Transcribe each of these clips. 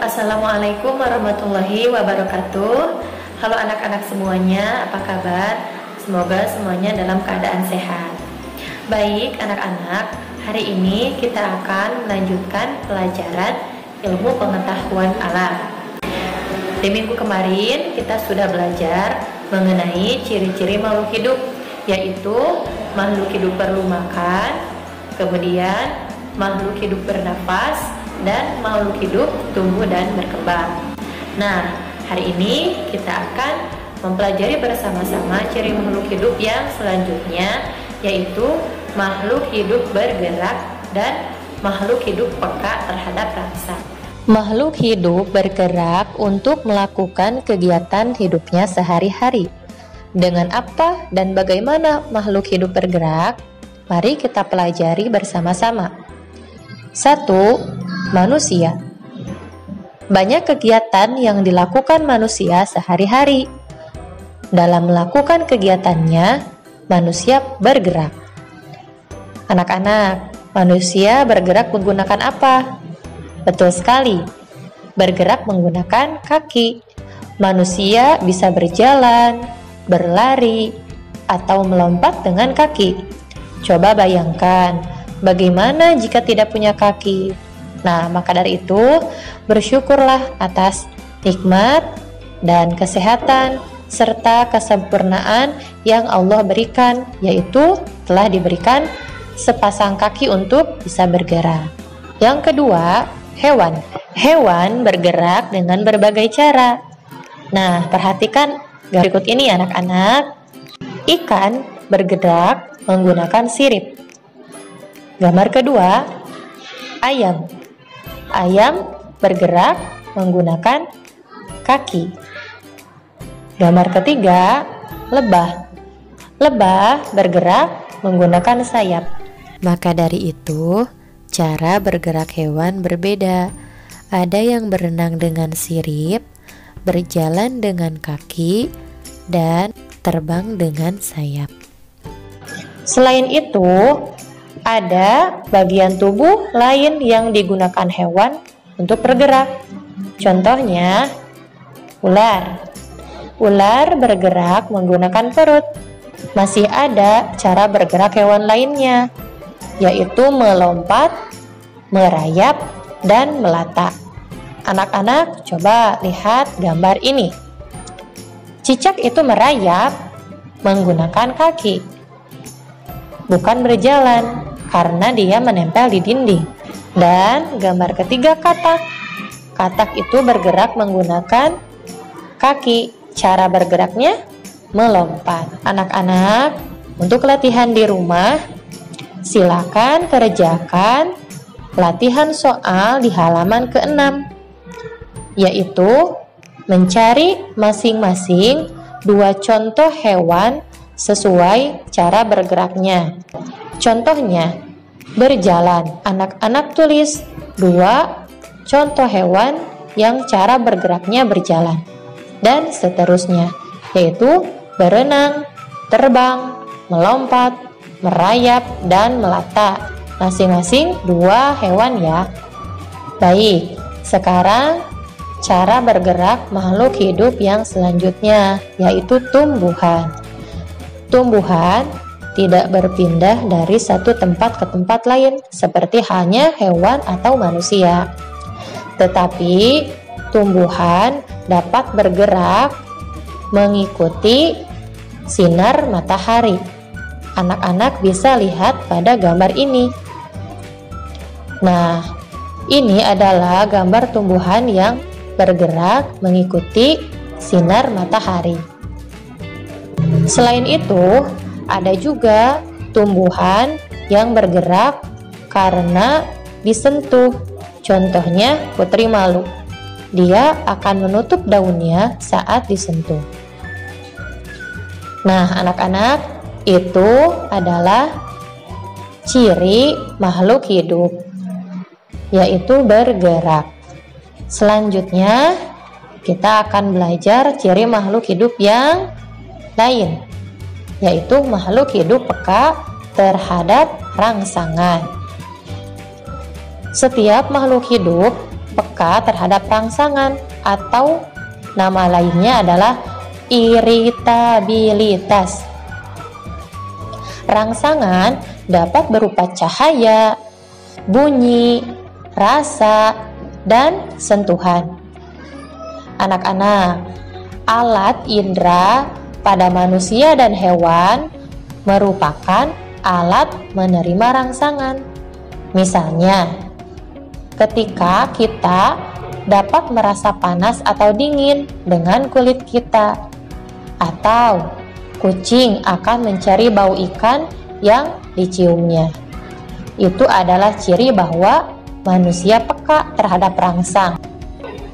Assalamualaikum warahmatullahi wabarakatuh. Halo anak-anak semuanya, apa kabar? Semoga semuanya dalam keadaan sehat. Baik anak-anak, hari ini kita akan melanjutkan pelajaran ilmu pengetahuan alam. Di minggu kemarin kita sudah belajar mengenai ciri-ciri makhluk hidup, yaitu makhluk hidup perlu makan, kemudian makhluk hidup bernafas, dan makhluk hidup tumbuh dan berkembang. Nah, hari ini kita akan mempelajari bersama-sama ciri makhluk hidup yang selanjutnya, yaitu makhluk hidup bergerak dan makhluk hidup peka terhadap rasa. Makhluk hidup bergerak untuk melakukan kegiatan hidupnya sehari-hari. Dengan apa dan bagaimana makhluk hidup bergerak? Mari kita pelajari bersama-sama. 1. Manusia. Banyak kegiatan yang dilakukan manusia sehari-hari. Dalam melakukan kegiatannya, manusia bergerak. Anak-anak, manusia bergerak menggunakan apa? Betul sekali, bergerak menggunakan kaki. Manusia bisa berjalan, berlari, atau melompat dengan kaki. Coba bayangkan, bagaimana jika tidak punya kaki? Nah, maka dari itu, bersyukurlah atas nikmat dan kesehatan serta kesempurnaan yang Allah berikan, yaitu telah diberikan sepasang kaki untuk bisa bergerak. Yang kedua, hewan. Hewan bergerak dengan berbagai cara. Nah, perhatikan berikut ini anak-anak. Ikan bergerak menggunakan sirip. Gambar kedua, ayam. Ayam bergerak menggunakan kaki. Gambar ketiga, lebah. Lebah bergerak menggunakan sayap. Maka dari itu, cara bergerak hewan berbeda. Ada yang berenang dengan sirip, berjalan dengan kaki, dan terbang dengan sayap. Selain itu, ada bagian tubuh lain yang digunakan hewan untuk bergerak. Contohnya, ular. Ular bergerak menggunakan perut. Masih ada cara bergerak hewan lainnya, yaitu melompat, merayap, dan melata. Anak-anak, coba lihat gambar ini. Cicak itu merayap menggunakan kaki, bukan berjalan, karena dia menempel di dinding. Dan gambar ketiga, katak. Katak itu bergerak menggunakan kaki. Cara bergeraknya melompat. Anak-anak, untuk latihan di rumah, silakan kerjakan latihan soal di halaman ke-6, yaitu mencari masing-masing 2 contoh hewan sesuai cara bergeraknya. Contohnya, berjalan. Anak-anak tulis 2 contoh hewan yang cara bergeraknya berjalan. Dan seterusnya, yaitu berenang, terbang, melompat, merayap, dan melata. Masing-masing 2 hewan ya. Baik, sekarang cara bergerak makhluk hidup yang selanjutnya, yaitu tumbuhan. Tumbuhan tidak berpindah dari satu tempat ke tempat lain seperti halnya hewan atau manusia. Tetapi tumbuhan dapat bergerak mengikuti sinar matahari. Anak-anak bisa lihat pada gambar ini. Nah, ini adalah gambar tumbuhan yang bergerak mengikuti sinar matahari. Selain itu, ada juga tumbuhan yang bergerak karena disentuh. Contohnya putri malu. Dia akan menutup daunnya saat disentuh. Nah, anak-anak, itu adalah ciri makhluk hidup, yaitu bergerak. Selanjutnya, kita akan belajar ciri makhluk hidup yang lain, yaitu makhluk hidup peka terhadap rangsangan. Setiap makhluk hidup peka terhadap rangsangan atau nama lainnya adalah iritabilitas. Rangsangan dapat berupa cahaya, bunyi, rasa, dan sentuhan. Anak-anak, alat indera pada manusia dan hewan merupakan alat menerima rangsangan. Misalnya, ketika kita dapat merasa panas atau dingin dengan kulit kita, atau kucing akan mencari bau ikan yang diciumnya. Itu adalah ciri bahwa manusia peka terhadap rangsang.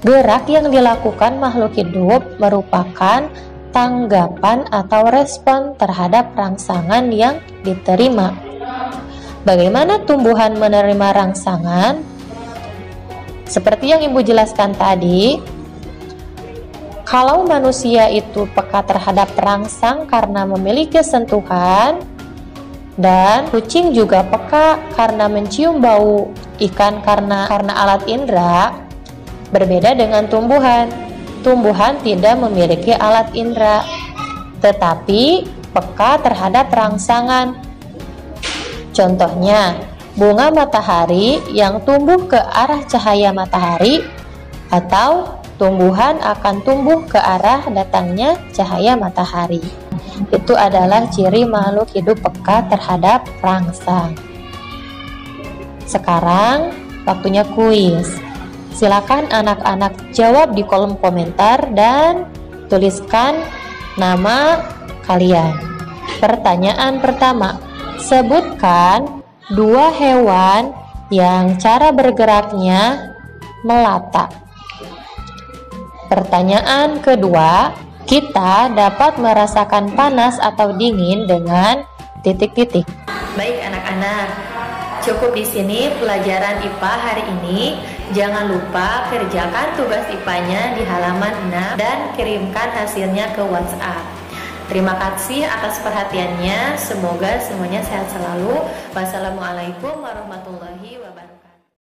Gerak yang dilakukan makhluk hidup merupakan tanggapan atau respon terhadap rangsangan yang diterima. Bagaimana tumbuhan menerima rangsangan? Seperti yang Ibu jelaskan tadi, kalau manusia itu peka terhadap rangsang karena memiliki sentuhan, dan kucing juga peka karena mencium bau ikan karena alat indera. Berbeda dengan tumbuhan. Tumbuhan tidak memiliki alat indera, tetapi peka terhadap rangsangan. Contohnya, bunga matahari yang tumbuh ke arah cahaya matahari, atau tumbuhan akan tumbuh ke arah datangnya cahaya matahari. Itu adalah ciri makhluk hidup peka terhadap rangsang. Sekarang waktunya kuis. Silakan anak-anak jawab di kolom komentar dan tuliskan nama kalian. Pertanyaan pertama, sebutkan 2 hewan yang cara bergeraknya melata. Pertanyaan kedua, kita dapat merasakan panas atau dingin dengan titik-titik. Baik anak-anak, cukup di sini pelajaran IPA hari ini. Jangan lupa kerjakan tugas IPA-nya di halaman 6 dan kirimkan hasilnya ke WhatsApp. Terima kasih atas perhatiannya. Semoga semuanya sehat selalu. Wassalamualaikum warahmatullahi wabarakatuh.